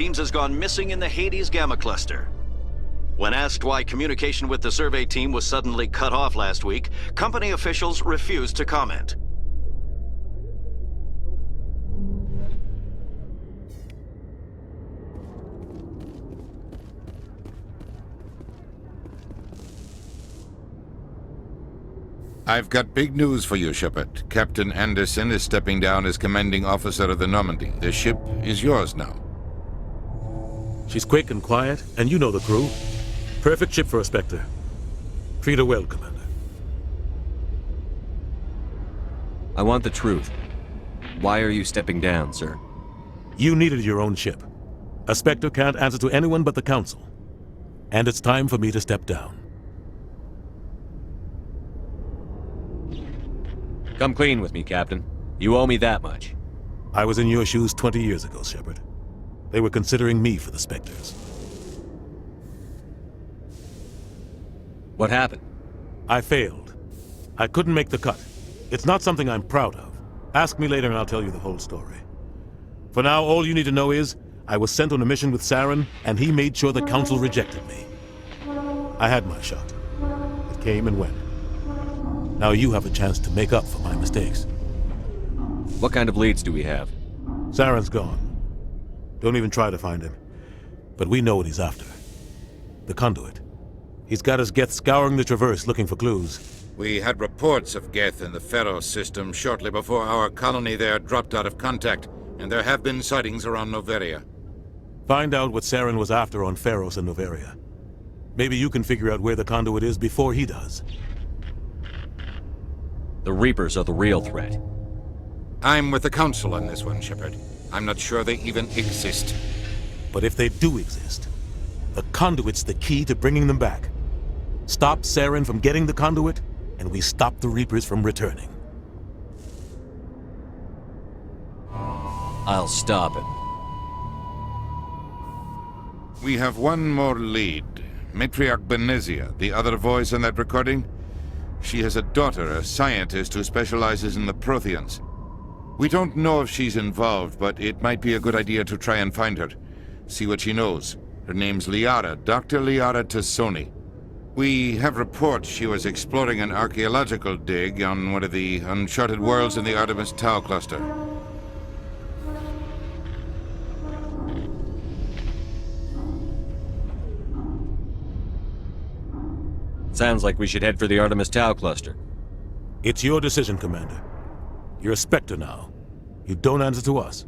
teams has gone missing in the Hades Gamma Cluster. When asked why communication with the survey team was suddenly cut off last week, company officials refused to comment. I've got big news for you, Shepard. Captain Anderson is stepping down as commanding officer of the Normandy. The ship is yours now. She's quick and quiet, and you know the crew. Perfect ship for a Spectre. Treat her well, Commander. I want the truth. Why are you stepping down, sir? You needed your own ship. A Spectre can't answer to anyone but the Council. And it's time for me to step down. Come clean with me, Captain. You owe me that much. I was in your shoes 20 years ago, Shepard. They were considering me for the Spectres. What happened? I failed. I couldn't make the cut. It's not something I'm proud of. Ask me later and I'll tell you the whole story. For now, all you need to know is, I was sent on a mission with Saren, and he made sure the Council rejected me. I had my shot. It came and went. Now you have a chance to make up for my mistakes. What kind of leads do we have? Saren's gone. Don't even try to find him. But we know what he's after. The conduit. He's got his Geth scouring the Traverse looking for clues. We had reports of Geth in the Pharos system shortly before our colony there dropped out of contact, and there have been sightings around Noveria. Find out what Saren was after on Pharos and Noveria. Maybe you can figure out where the conduit is before he does. The Reapers are the real threat. I'm with the Council on this one, Shepard. I'm not sure they even exist. But if they do exist, the conduit's the key to bringing them back. Stop Saren from getting the conduit, and we stop the Reapers from returning. I'll stop it. We have one more lead. Matriarch Benezia, the other voice in that recording. She has a daughter, a scientist who specializes in the Protheans. We don't know if she's involved, but it might be a good idea to try and find her. See what she knows. Her name's Liara, Dr. Liara Tassoni. We have reports she was exploring an archaeological dig on one of the uncharted worlds in the Artemis Tau cluster. Sounds like we should head for the Artemis Tau cluster. It's your decision, Commander. You're a Spectre now. You don't answer to us.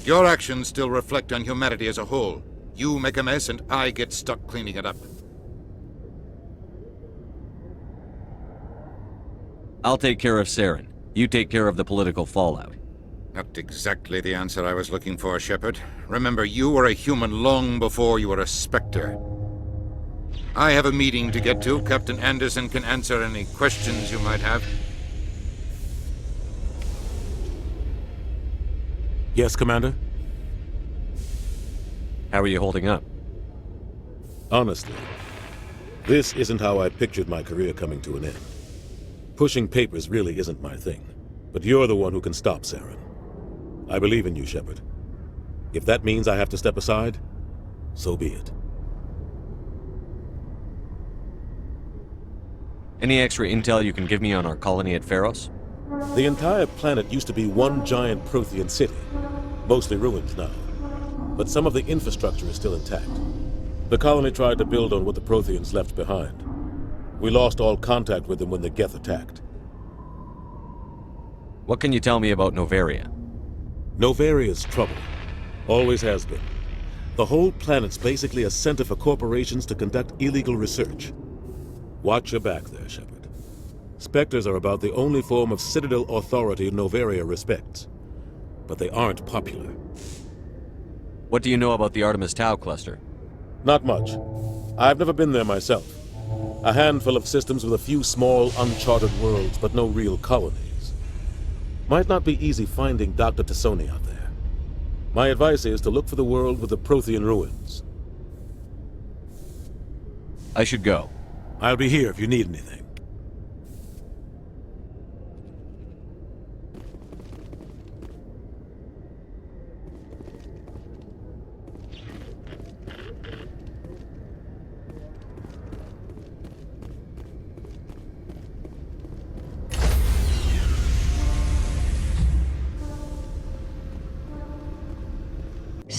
Your actions still reflect on humanity as a whole. You make a mess and I get stuck cleaning it up. I'll take care of Saren. You take care of the political fallout. Not exactly the answer I was looking for, Shepard. Remember, you were a human long before you were a Spectre. I have a meeting to get to. Captain Anderson can answer any questions you might have. Yes, Commander? How are you holding up? Honestly, this isn't how I pictured my career coming to an end. Pushing papers really isn't my thing, but you're the one who can stop Saren. I believe in you, Shepard. If that means I have to step aside, so be it. Any extra intel you can give me on our colony at Pharos? The entire planet used to be one giant Prothean city, mostly ruins now. But some of the infrastructure is still intact. The colony tried to build on what the Protheans left behind. We lost all contact with them when the Geth attacked. What can you tell me about Noveria? Noveria's trouble. Always has been. The whole planet's basically a center for corporations to conduct illegal research. Watch your back there, Shepard. Spectres are about the only form of Citadel authority Noveria respects. But they aren't popular. What do you know about the Artemis Tau cluster? Not much. I've never been there myself. A handful of systems with a few small, uncharted worlds, but no real colonies. Might not be easy finding Dr. Tassoni out there. My advice is to look for the world with the Prothean ruins. I should go. I'll be here if you need anything.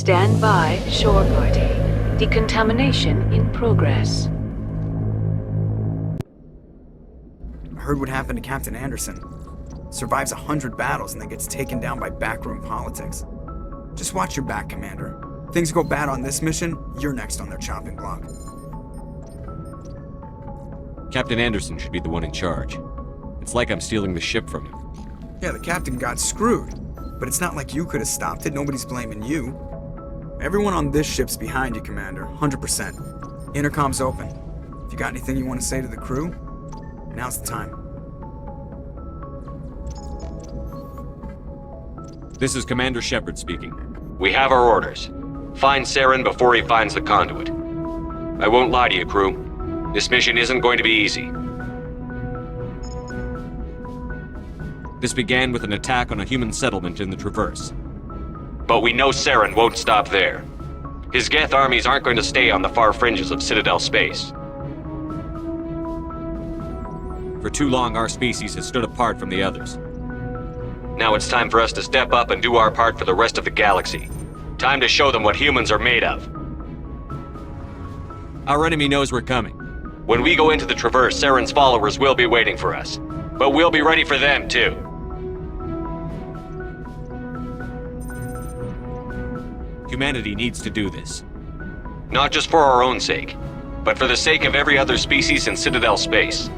Stand by, shore party. Decontamination in progress. I heard what happened to Captain Anderson. Survives 100 battles and then gets taken down by backroom politics. Just watch your back, Commander. Things go bad on this mission, you're next on their chopping block. Captain Anderson should be the one in charge. It's like I'm stealing the ship from him. Yeah, the captain got screwed. But it's not like you could have stopped it. Nobody's blaming you. Everyone on this ship's behind you, Commander. 100%. Intercom's open. If you got anything you want to say to the crew, now's the time. This is Commander Shepard speaking. We have our orders. Find Saren before he finds the conduit. I won't lie to you, crew. This mission isn't going to be easy. This began with an attack on a human settlement in the Traverse. But we know Saren won't stop there. His Geth armies aren't going to stay on the far fringes of Citadel space. For too long, our species has stood apart from the others. Now it's time for us to step up and do our part for the rest of the galaxy. Time to show them what humans are made of. Our enemy knows we're coming. When we go into the Traverse, Saren's followers will be waiting for us. But we'll be ready for them, too. Humanity needs to do this. Not just for our own sake, but for the sake of every other species in Citadel space.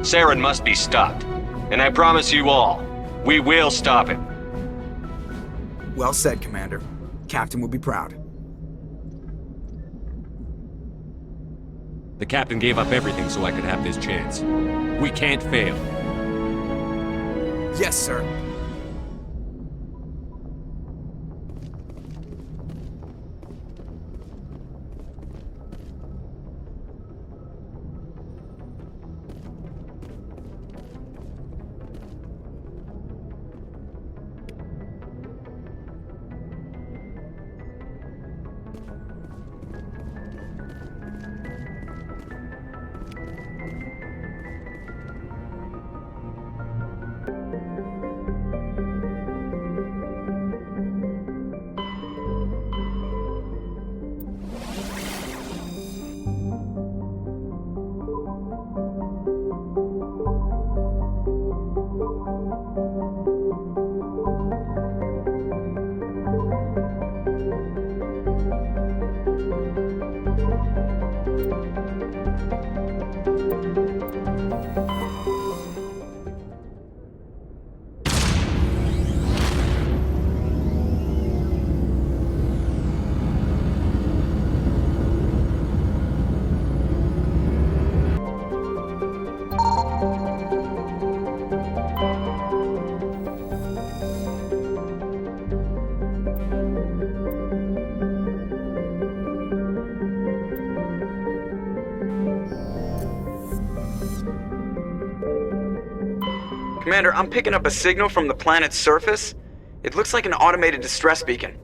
Saren must be stopped. And I promise you all, we will stop him. Well said, Commander. Captain will be proud. The captain gave up everything so I could have this chance. We can't fail. Yes, sir. Commander, I'm picking up a signal from the planet's surface. It looks like an automated distress beacon.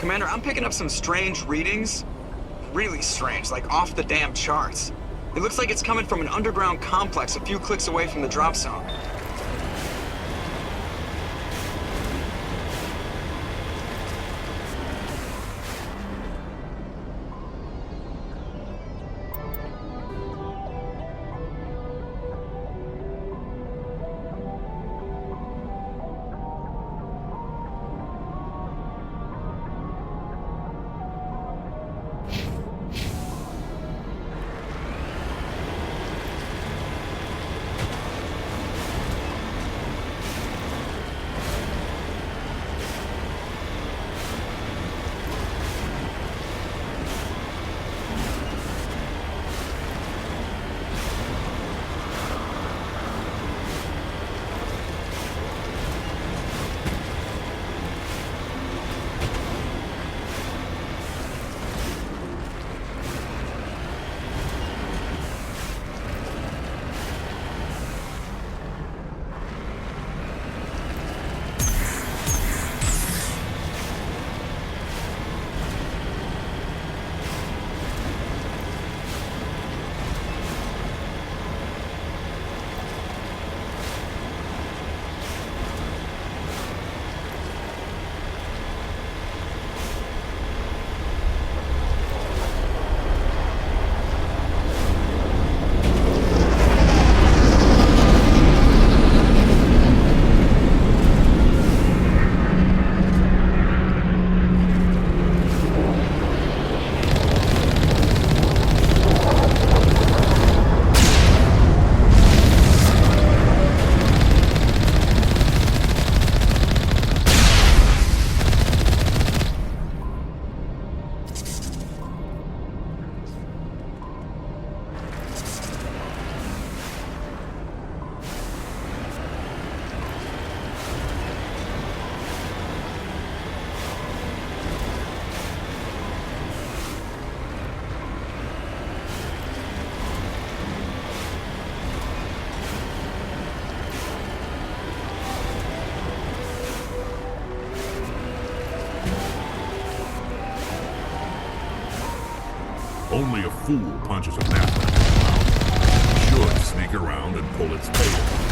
Commander, I'm picking up some strange readings. Really strange, like off the damn charts. It looks like it's coming from an underground complex a few clicks away from the drop zone. Only a fool punches a map like that. Should sneak around and pull its tail.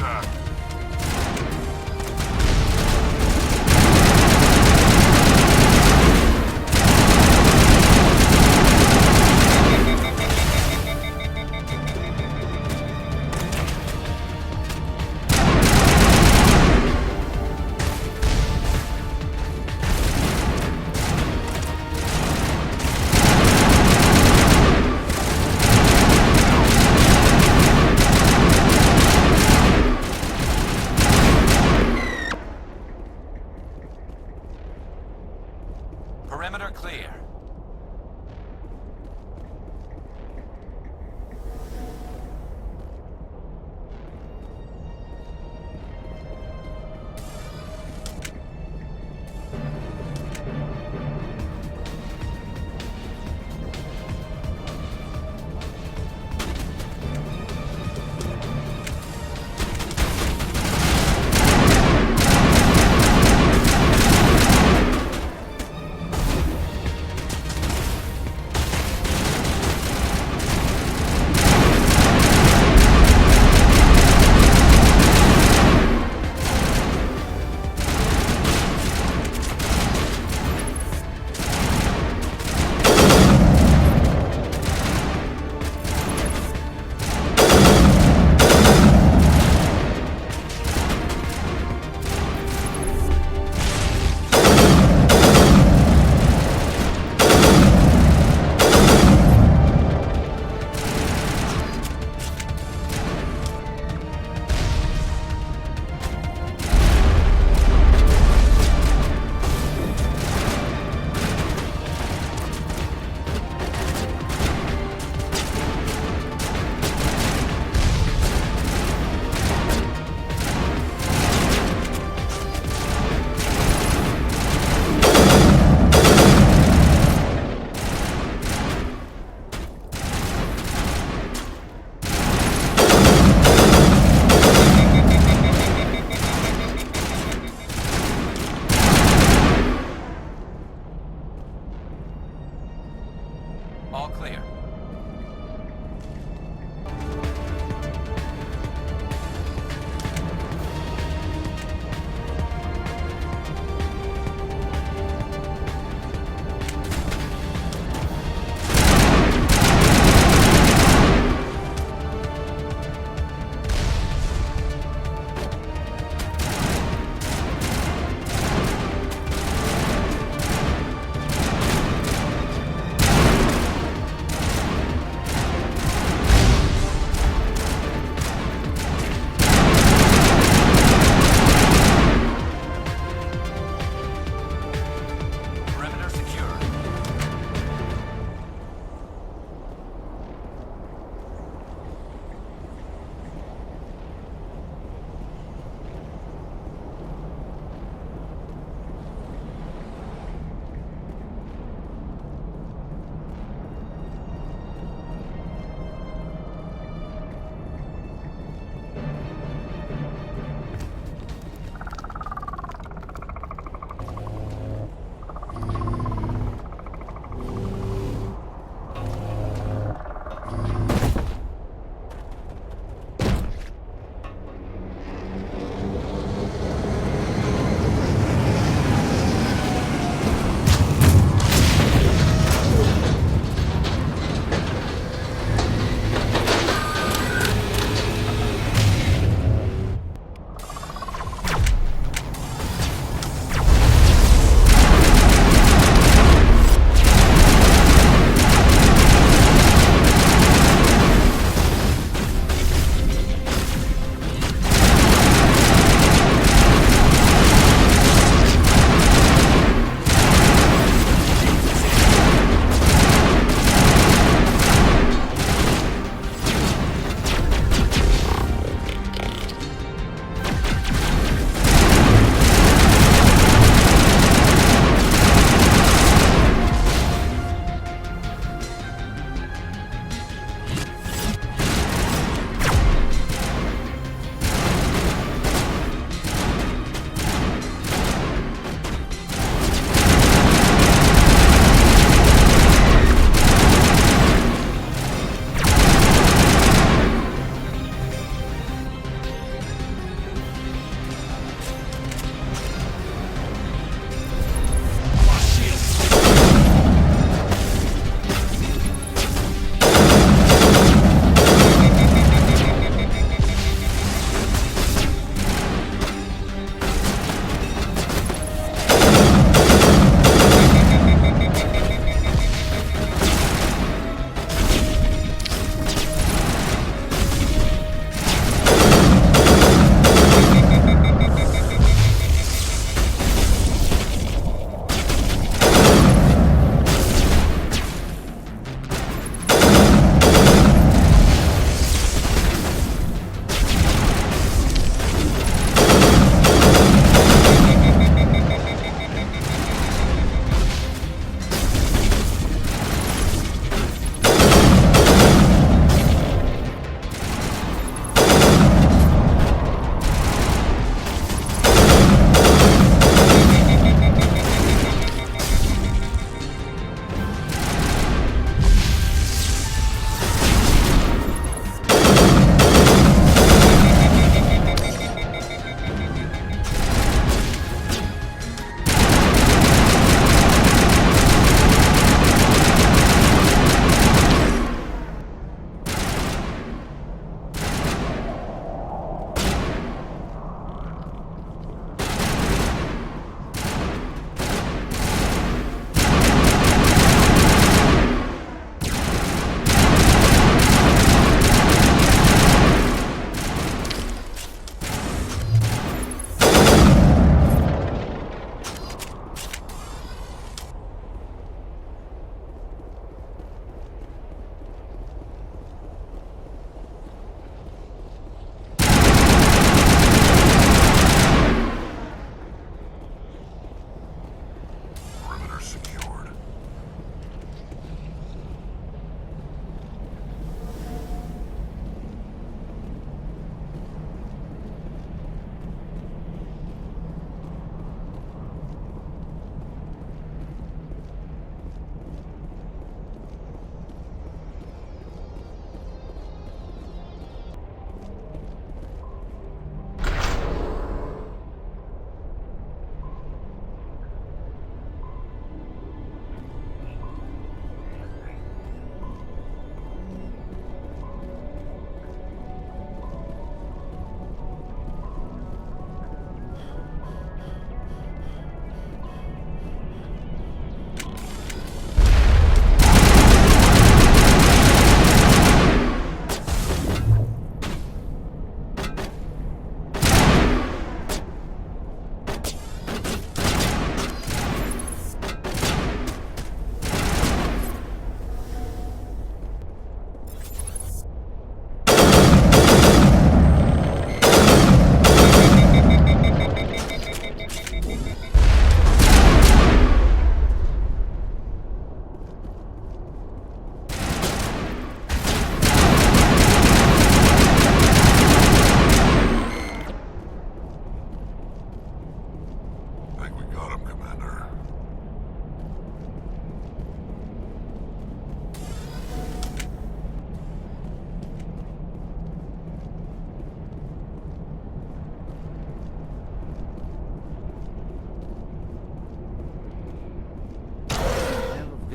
attack.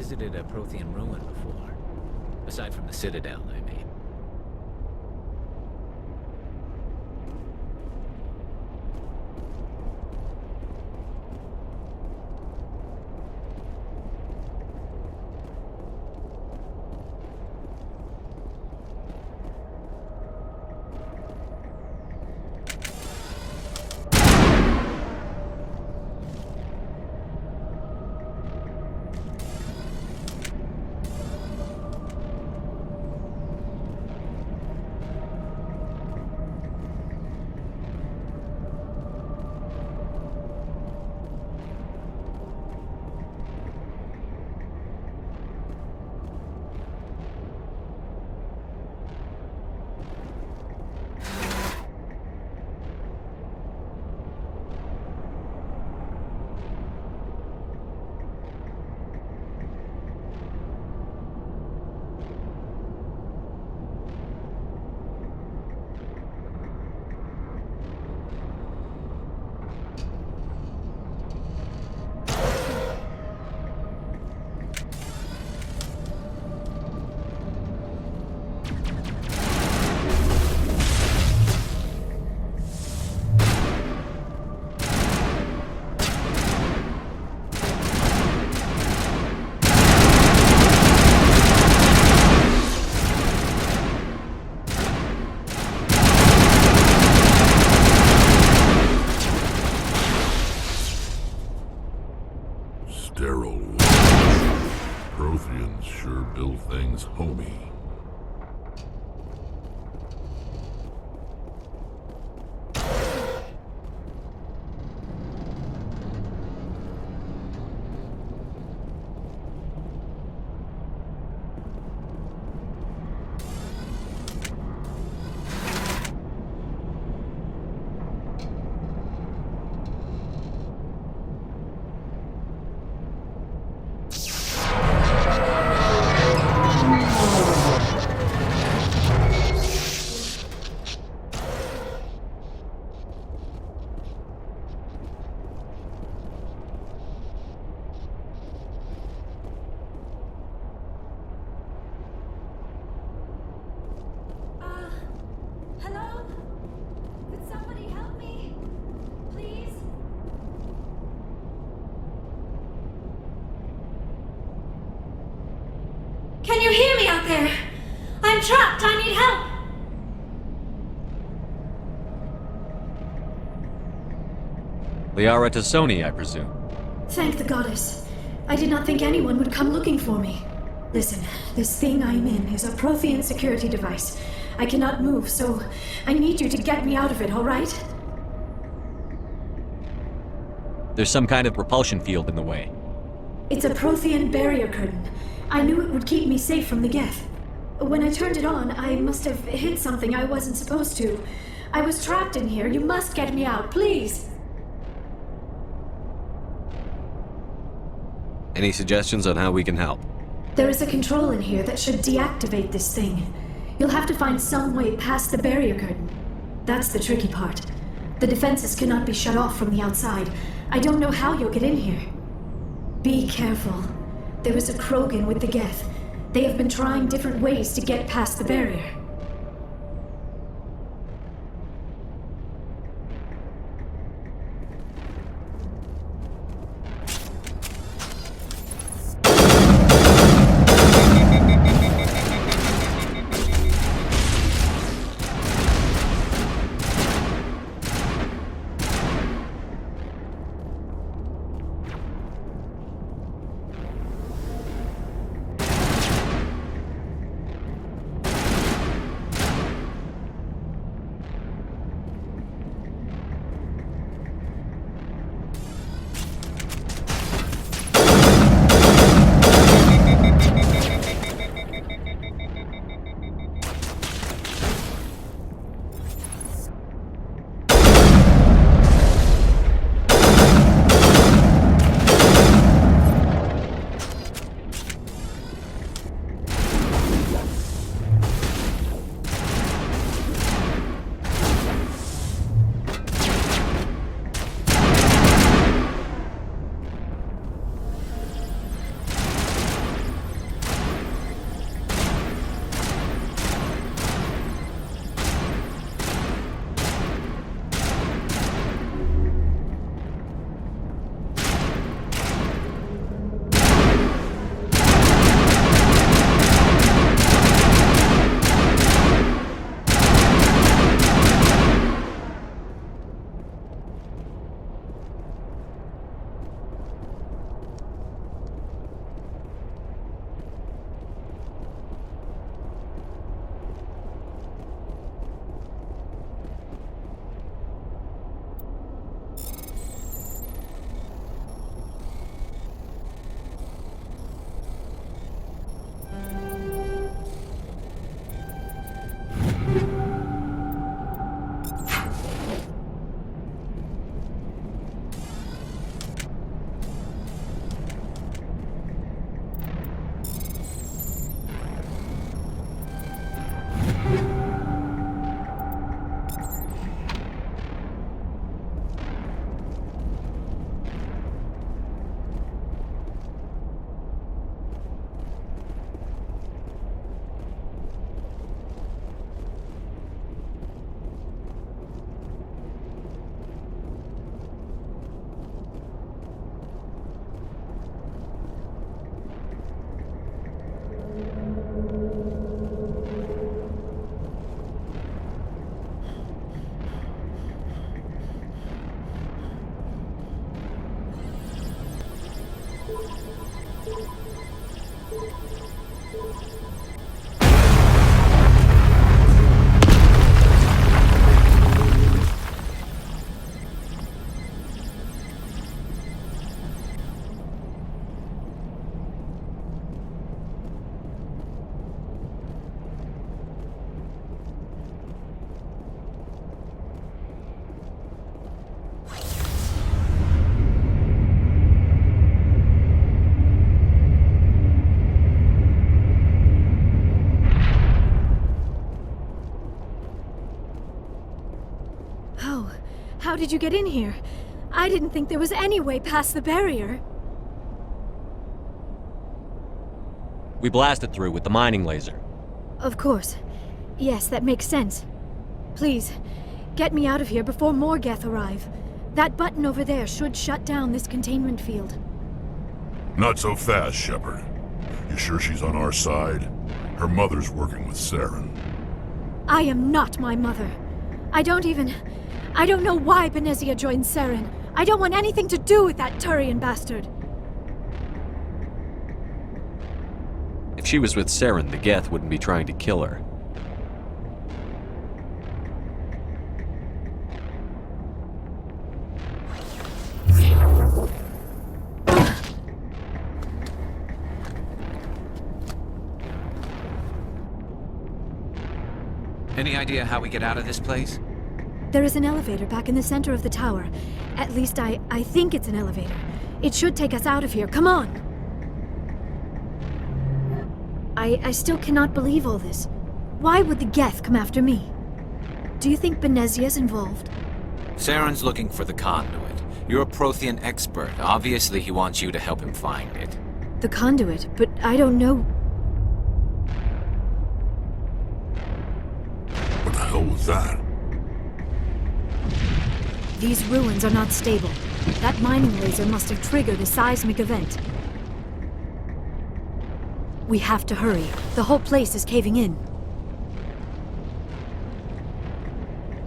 visited a Prothean ruin before. Aside from the Citadel, I mean. Sterile. Protheans sure build things homey. Hello? Could somebody help me? Please? Can you hear me out there? I'm trapped. I need help. Liara to Sony, I presume. Thank the goddess. I did not think anyone would come looking for me. Listen, this thing I'm in is a Prothean security device. I cannot move, so I need you to get me out of it, all right? There's some kind of repulsion field in the way. It's a Prothean barrier curtain. I knew it would keep me safe from the Geth. When I turned it on, I must have hit something I wasn't supposed to. I was trapped in here. You must get me out, please! Any suggestions on how we can help? There is a control in here that should deactivate this thing. You'll have to find some way past the barrier curtain. That's the tricky part. The defenses cannot be shut off from the outside. I don't know how you'll get in here. Be careful. There is a Krogan with the Geth. They have been trying different ways to get past the barrier. Oh, how did you get in here? I didn't think there was any way past the barrier. We blasted through with the mining laser. Of course. Yes, that makes sense. Please, get me out of here before more Geth arrive. That button over there should shut down this containment field. Not so fast, Shepard. You sure she's on our side? Her mother's working with Saren. I am not my mother. I don't know why Benezia joined Saren. I don't want anything to do with that Turian bastard. If she was with Saren, the Geth wouldn't be trying to kill her. Any idea how we get out of this place? There is an elevator back in the center of the tower. At least I think it's an elevator. It should take us out of here. Come on! I still cannot believe all this. Why would the Geth come after me? Do you think Benezia's involved? Saren's looking for the conduit. You're a Prothean expert. Obviously, he wants you to help him find it. The conduit, but I don't know. What the hell was that? These ruins are not stable. That mining laser must have triggered a seismic event. We have to hurry. The whole place is caving in.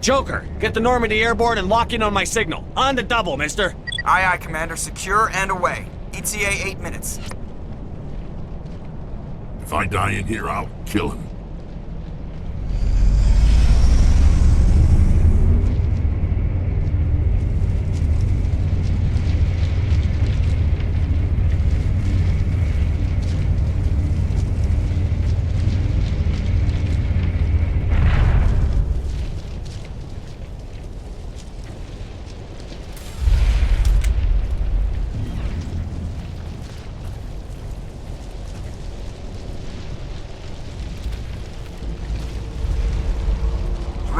Joker, get the Normandy airborne and lock in on my signal. On the double, mister. Aye, aye, Commander. Secure and away. ETA 8 minutes. If I die in here, I'll kill him.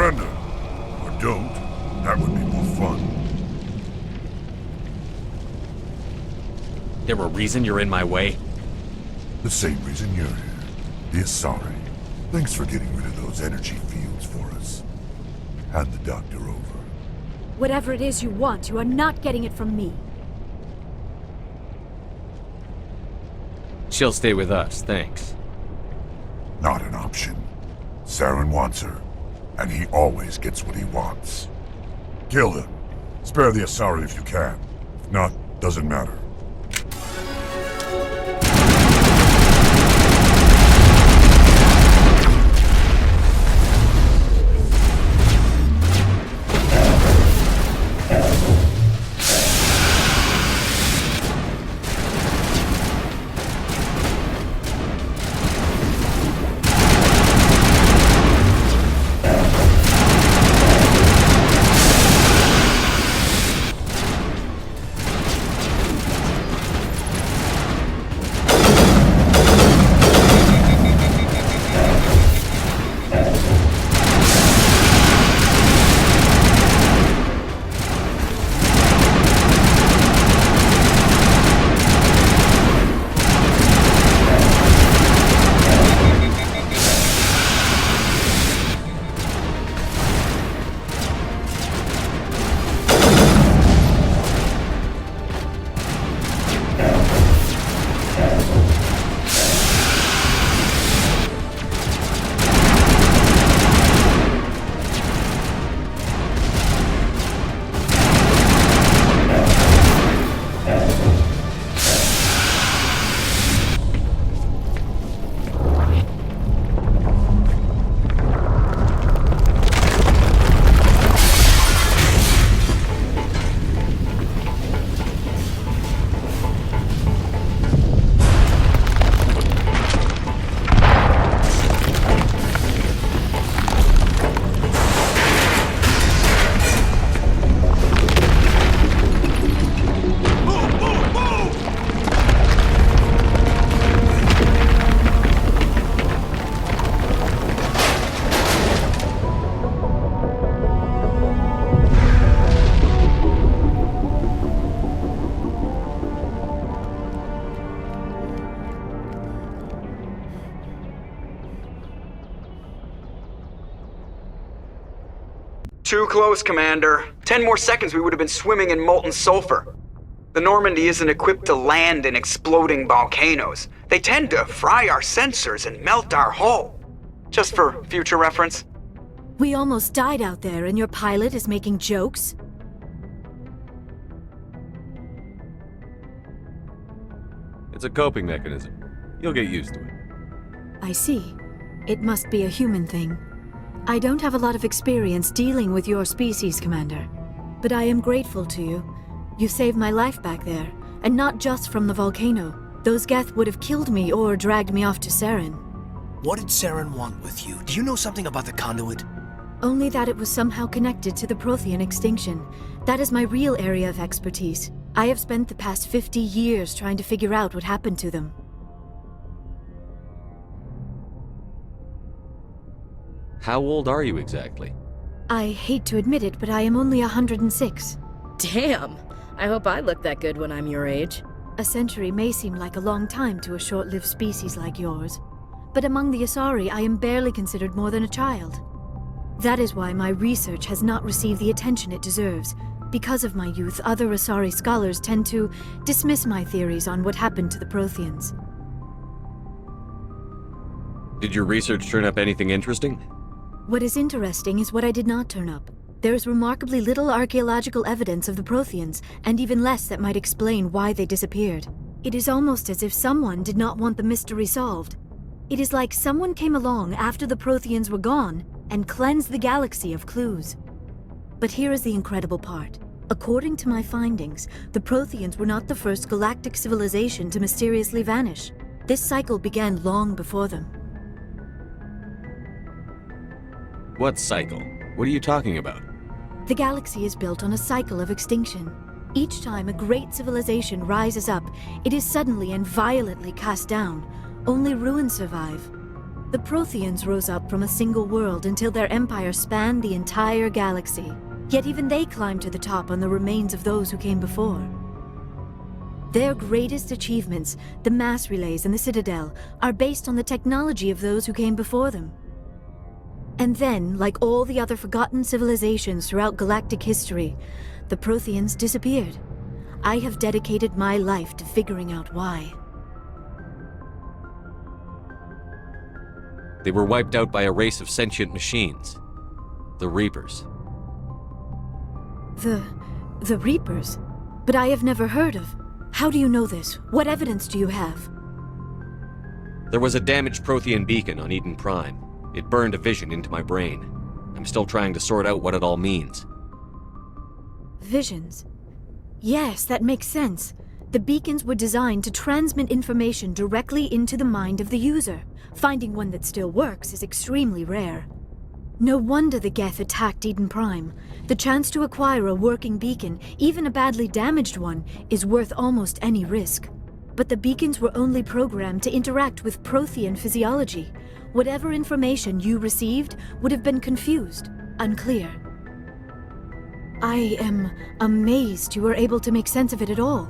Surrender. Or don't. That would be more fun. There a reason you're in my way? The same reason you're here. The Asari. Thanks for getting rid of those energy fields for us. Hand the doctor over. Whatever it is you want, you are not getting it from me. She'll stay with us, thanks. Not an option. Saren wants her. And he always gets what he wants. Kill him. Spare the Asari if you can. If not, doesn't matter. Too close, Commander. 10 more seconds we would have been swimming in molten sulfur. The Normandy isn't equipped to land in exploding volcanoes. They tend to fry our sensors and melt our hull. Just for future reference. We almost died out there, and your pilot is making jokes? It's a coping mechanism. You'll get used to it. I see. It must be a human thing. I don't have a lot of experience dealing with your species, Commander. But I am grateful to you. You saved my life back there, and not just from the volcano. Those Geth would have killed me or dragged me off to Saren. What did Saren want with you? Do you know something about the conduit? Only that it was somehow connected to the Prothean extinction. That is my real area of expertise. I have spent the past 50 years trying to figure out what happened to them. How old are you exactly? I hate to admit it, but I am only 106. Damn! I hope I look that good when I'm your age. A century may seem like a long time to a short-lived species like yours, but among the Asari I am barely considered more than a child. That is why my research has not received the attention it deserves. Because of my youth, other Asari scholars tend to dismiss my theories on what happened to the Protheans. Did your research turn up anything interesting? What is interesting is what I did not turn up. There is remarkably little archaeological evidence of the Protheans, and even less that might explain why they disappeared. It is almost as if someone did not want the mystery solved. It is like someone came along after the Protheans were gone and cleansed the galaxy of clues. But here is the incredible part. According to my findings, the Protheans were not the first galactic civilization to mysteriously vanish. This cycle began long before them. What cycle? What are you talking about? The galaxy is built on a cycle of extinction. Each time a great civilization rises up, it is suddenly and violently cast down. Only ruins survive. The Protheans rose up from a single world until their empire spanned the entire galaxy. Yet even they climbed to the top on the remains of those who came before. Their greatest achievements, the mass relays and the Citadel, are based on the technology of those who came before them. And then, like all the other forgotten civilizations throughout galactic history, the Protheans disappeared. I have dedicated my life to figuring out why. They were wiped out by a race of sentient machines. The Reapers. The Reapers? But I have never heard of. How do you know this? What evidence do you have? There was a damaged Prothean beacon on Eden Prime. It burned a vision into my brain. I'm still trying to sort out what it all means. Visions. Yes, that makes sense. The beacons were designed to transmit information directly into the mind of the user. Finding one that still works is extremely rare. No wonder the Geth attacked Eden Prime. The chance to acquire a working beacon, even a badly damaged one, is worth almost any risk. But the beacons were only programmed to interact with Prothean physiology. Whatever information you received would have been confused, unclear. I am amazed you were able to make sense of it at all.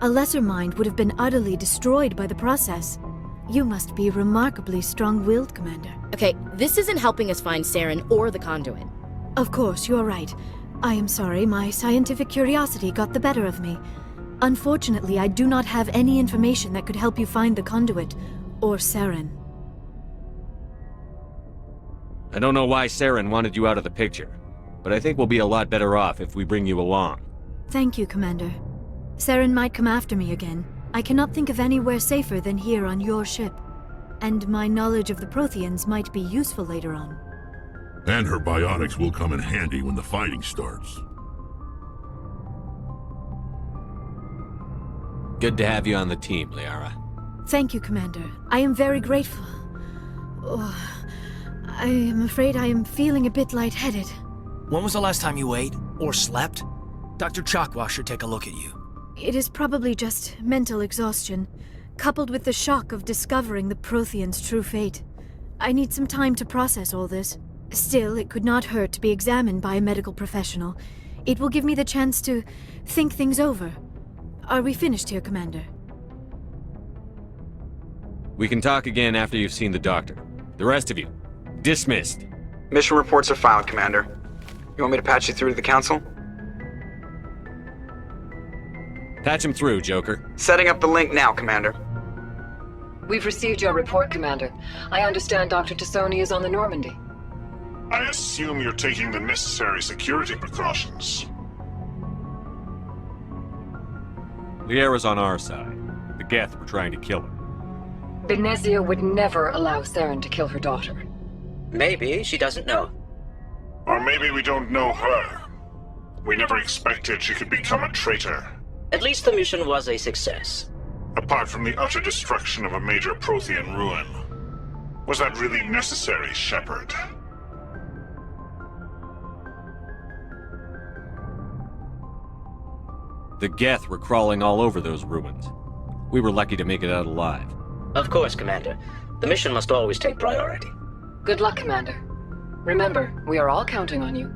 A lesser mind would have been utterly destroyed by the process. You must be remarkably strong-willed, Commander. Okay, this isn't helping us find Saren or the conduit. Of course, you are right. I am sorry, my scientific curiosity got the better of me. Unfortunately, I do not have any information that could help you find the conduit, or Saren. I don't know why Saren wanted you out of the picture, but I think we'll be a lot better off if we bring you along. Thank you, Commander. Saren might come after me again. I cannot think of anywhere safer than here on your ship. And my knowledge of the Protheans might be useful later on. And her biotics will come in handy when the fighting starts. Good to have you on the team, Liara. Thank you, Commander. I am very grateful. Oh, I am afraid I am feeling a bit lightheaded. When was the last time you ate? Or slept? Dr. Chakwa should take a look at you. It is probably just mental exhaustion, coupled with the shock of discovering the Protheans' true fate. I need some time to process all this. Still, it could not hurt to be examined by a medical professional. It will give me the chance to think things over. Are we finished here, Commander? We can talk again after you've seen the doctor. The rest of you, dismissed. Mission reports are filed, Commander. You want me to patch you through to the council? Patch him through, Joker. Setting up the link now, Commander. We've received your report, Commander. I understand Dr. Tassoni is on the Normandy. I assume you're taking the necessary security precautions. Liara's on our side. The Geth were trying to kill her. Benezia would never allow Saren to kill her daughter. Maybe she doesn't know. Or maybe we don't know her. We never expected she could become a traitor. At least the mission was a success. Apart from the utter destruction of a major Prothean ruin. Was that really necessary, Shepard? The Geth were crawling all over those ruins. We were lucky to make it out alive. Of course, Commander. The mission must always take priority. Good luck, Commander. Remember, we are all counting on you.